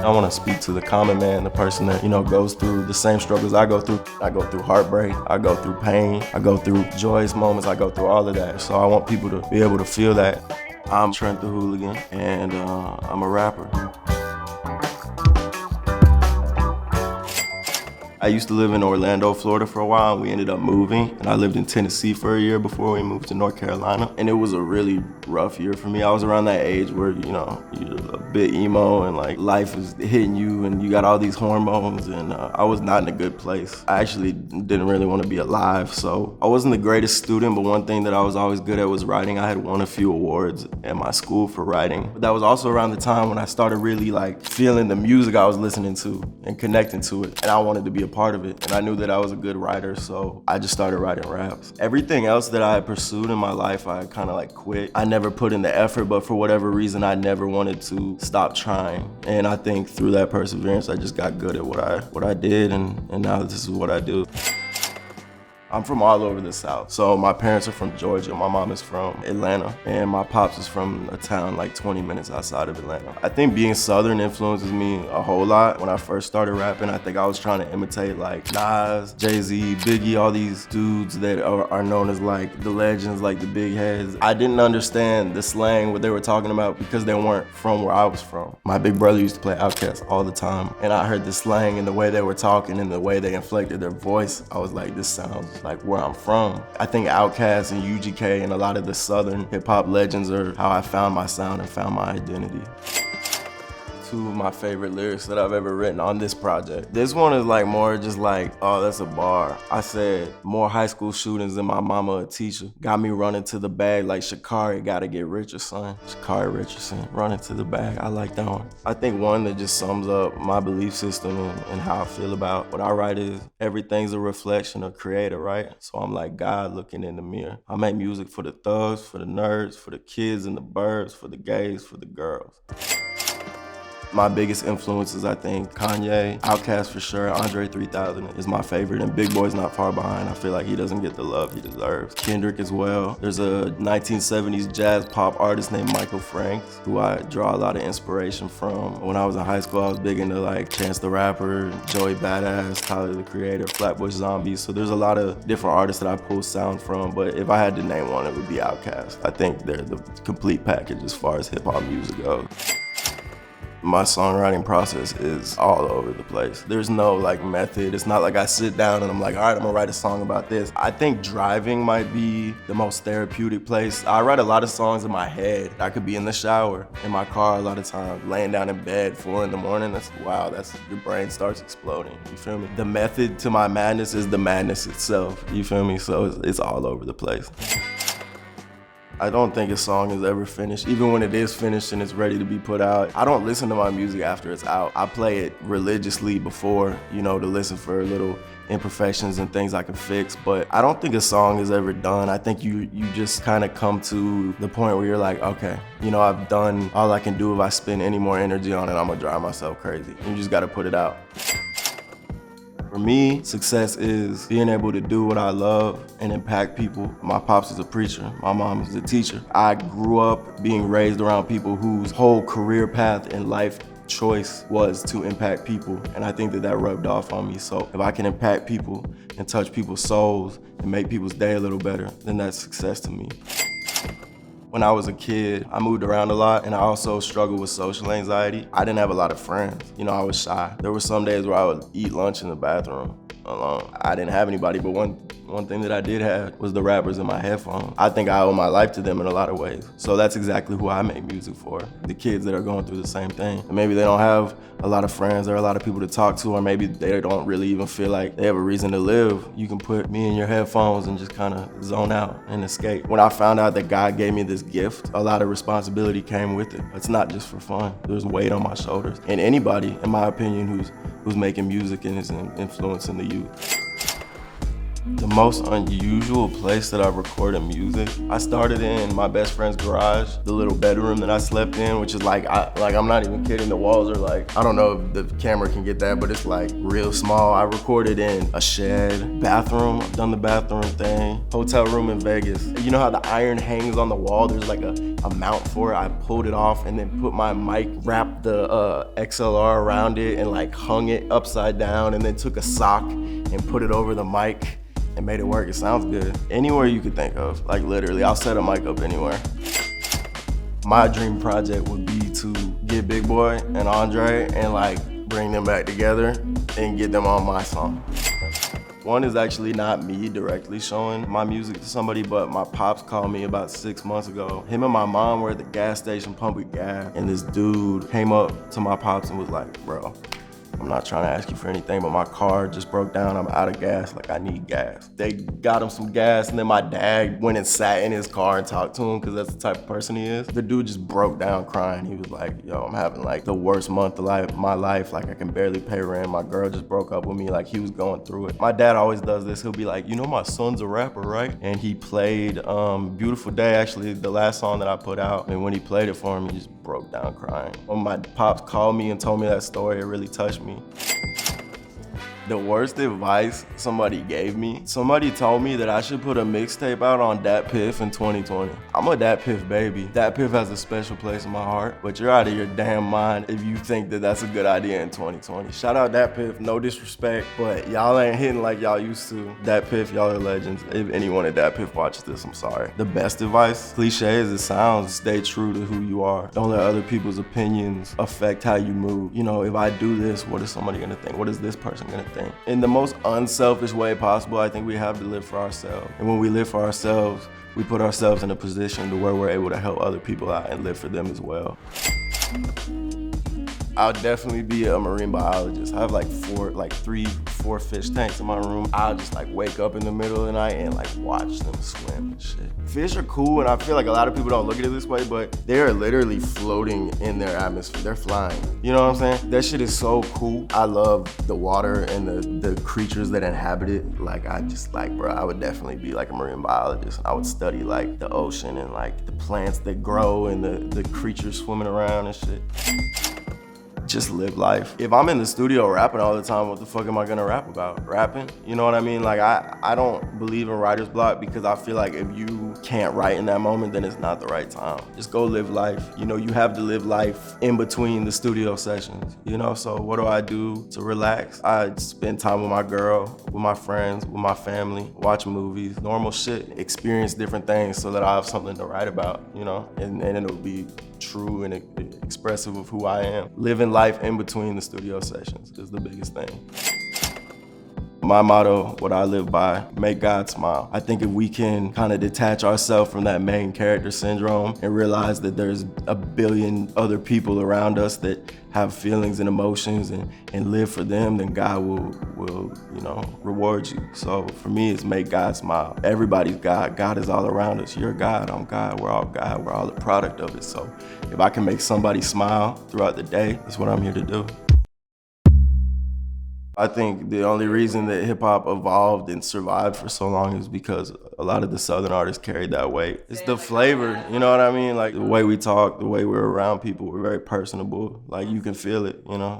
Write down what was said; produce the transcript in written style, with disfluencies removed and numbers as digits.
I want to speak to the common man, the person that, goes through the same struggles I go through. I go through heartbreak, I go through pain, I go through joyous moments, I go through all of that. So I want people to be able to feel that. I'm Trent the HOOLiGAN, and I'm a rapper. I used to live in Orlando, Florida for a while, and we ended up moving. And I lived in Tennessee for a year before we moved to North Carolina. And it was a really rough year for me. I was around that age where, you're a bit emo and like life is hitting you and you got all these hormones, and I was not in a good place. I actually didn't really want to be alive. So I wasn't the greatest student, but one thing that I was always good at was writing. I had won a few awards at my school for writing. But that was also around the time when I started really like feeling the music I was listening to and connecting to it. And I wanted to be a part of it, and I knew that I was a good writer, so I just started writing raps. Everything else that I had pursued in my life, I kind of like quit. I never put in the effort, but for whatever reason, I never wanted to stop trying. And I think through that perseverance, I just got good at what I did, and now this is what I do. I'm from all over the South. So my parents are from Georgia, my mom is from Atlanta, and my pops is from a town like 20 minutes outside of Atlanta. I think being Southern influences me a whole lot. When I first started rapping, I think I was trying to imitate like Nas, Jay-Z, Biggie, all these dudes that are known as like the legends, like the big heads. I didn't understand the slang, what they were talking about, because they weren't from where I was from. My big brother used to play Outkast all the time, and I heard the slang and the way they were talking and the way they inflected their voice. I was like, this sounds like where I'm from. I think Outkast and UGK and a lot of the Southern hip hop legends are how I found my sound and found my identity. Two of my favorite lyrics that I've ever written on this project. This one is like more just like, oh, that's a bar. I said, more high school shootings than my mama a teacher. Got me running to the bag like Sha'Carri, gotta get richer, son. Sha'Carri Richardson, running to the bag. I like that one. I think one that just sums up my belief system and how I feel about what I write is, everything's a reflection of creator, right? So I'm like God looking in the mirror. I make music for the thugs, for the nerds, for the kids and the birds, for the gays, for the girls. My biggest influences, I think, Kanye, Outkast for sure, André 3000 is my favorite, and Big Boi's not far behind. I feel like he doesn't get the love he deserves. Kendrick as well. There's a 1970s jazz pop artist named Michael Franks, who I draw a lot of inspiration from. When I was in high school, I was big into like Trents the Rapper, Joey Badass, Tyler the Creator, Flatbush Zombies. So there's a lot of different artists that I pull sound from, but if I had to name one, it would be Outkast. I think they're the complete package as far as hip hop music goes. My songwriting process is all over the place. There's no like method. It's not like I sit down and I'm like, all right, I'm gonna write a song about this. I think driving might be the most therapeutic place. I write a lot of songs in my head. I could be in the shower, in my car a lot of times, laying down in bed, 4 in the morning. That's your brain starts exploding, you feel me? The method to my madness is the madness itself, you feel me? So it's all over the place. I don't think a song is ever finished. Even when it is finished and it's ready to be put out, I don't listen to my music after it's out. I play it religiously before, to listen for little imperfections and things I can fix, but I don't think a song is ever done. I think you just kind of come to the point where you're like, okay, I've done all I can do. If I spend any more energy on it, I'm gonna drive myself crazy. You just gotta put it out. For me, success is being able to do what I love and impact people. My pops is a preacher, my mom is a teacher. I grew up being raised around people whose whole career path and life choice was to impact people, and I think that rubbed off on me. So if I can impact people and touch people's souls and make people's day a little better, then that's success to me. When I was a kid, I moved around a lot, and I also struggled with social anxiety. I didn't have a lot of friends. I was shy. There were some days where I would eat lunch in the bathroom alone. I didn't have anybody, but one thing that I did have was the rappers in my headphones. I think I owe my life to them in a lot of ways. So that's exactly who I make music for, the kids that are going through the same thing. And maybe they don't have a lot of friends or a lot of people to talk to, or maybe they don't really even feel like they have a reason to live. You can put me in your headphones and just kind of zone out and escape. When I found out that God gave me this gift, a lot of responsibility came with it. It's not just for fun. There's weight on my shoulders. And anybody, in my opinion, who's making music and is influencing the youth. The most unusual place that I've recorded music, I started in my best friend's garage, the little bedroom that I slept in, which is I'm not even kidding, the walls are like, I don't know if the camera can get that, but it's like real small. I recorded in a shed, bathroom, I've done the bathroom thing, hotel room in Vegas. You know how the iron hangs on the wall? There's like a a mount for it. I pulled it off and then put my mic, wrapped the XLR around it and like hung it upside down, and then took a sock and put it over the mic and made it work. It sounds good. Anywhere you could think of, like literally, I'll set a mic up anywhere. My dream project would be to get Big Boi and André and like bring them back together and get them on my song. One is actually not me directly showing my music to somebody, but my pops called me about 6 months ago. Him and my mom were at the gas station pumping gas, and this dude came up to my pops and was like, bro, I'm not trying to ask you for anything, but my car just broke down. I'm out of gas, like I need gas. They got him some gas, and then my dad went and sat in his car and talked to him because that's the type of person he is. The dude just broke down crying. He was like, yo, I'm having like the worst month of my life. Like I can barely pay rent. My girl just broke up with me. Like he was going through it. My dad always does this. He'll be like, you know my son's a rapper, right? And he played Beautiful Day, actually the last song that I put out. And when he played it for him, he just broke down crying. When my pops called me and told me that story, it really touched me. The worst advice somebody gave me, somebody told me that I should put a mixtape out on Dat Piff in 2020. I'm a Dat Piff baby. Dat Piff has a special place in my heart, but you're out of your damn mind if you think that that's a good idea in 2020. Shout out Dat Piff, no disrespect, but y'all ain't hitting like y'all used to. Dat Piff, y'all are legends. If anyone at Dat Piff watches this, I'm sorry. The best advice, cliche as it sounds, stay true to who you are. Don't let other people's opinions affect how you move. You know, if I do this, what is somebody gonna think? What is this person gonna think? In the most unselfish way possible, I think we have to live for ourselves. And when we live for ourselves, we put ourselves in a position to where we're able to help other people out and live for them as well. I'll definitely be a marine biologist. I have like 3, 4 fish tanks in my room. I'll just like wake up in the middle of the night and like watch them swim and shit. Fish are cool, and I feel like a lot of people don't look at it this way, but they are literally floating in their atmosphere. They're flying. You know what I'm saying? That shit is so cool. I love the water and the creatures that inhabit it. Like I just like, bro, I would definitely be like a marine biologist. I would study like the ocean and like the plants that grow and the creatures swimming around and shit. Just live life. If I'm in the studio rapping all the time, what the fuck am I gonna rap about? Rapping? You know what I mean? Like I don't believe in writer's block because I feel like if you can't write in that moment, then it's not the right time. Just go live life. You know, you have to live life in between the studio sessions, you know? So what do I do to relax? I spend time with my girl, with my friends, with my family, watch movies, normal shit, experience different things so that I have something to write about, you know? And it'll be true and expressive of who I am. Living life in between the studio sessions is the biggest thing. My motto, what I live by, make God smile. I think if we can kind of detach ourselves from that main character syndrome and realize that there's a billion other people around us that have feelings and emotions and live for them, then God will you know, reward you. So for me, it's make God smile. Everybody's God. God is all around us. You're God, I'm God, we're all God. We're all a product of it. So if I can make somebody smile throughout the day, that's what I'm here to do. I think the only reason that hip hop evolved and survived for so long is because a lot of the Southern artists carried that weight. It's the flavor, you know what I mean? Like the way we talk, the way we're around people, we're very personable. Like you can feel it, you know?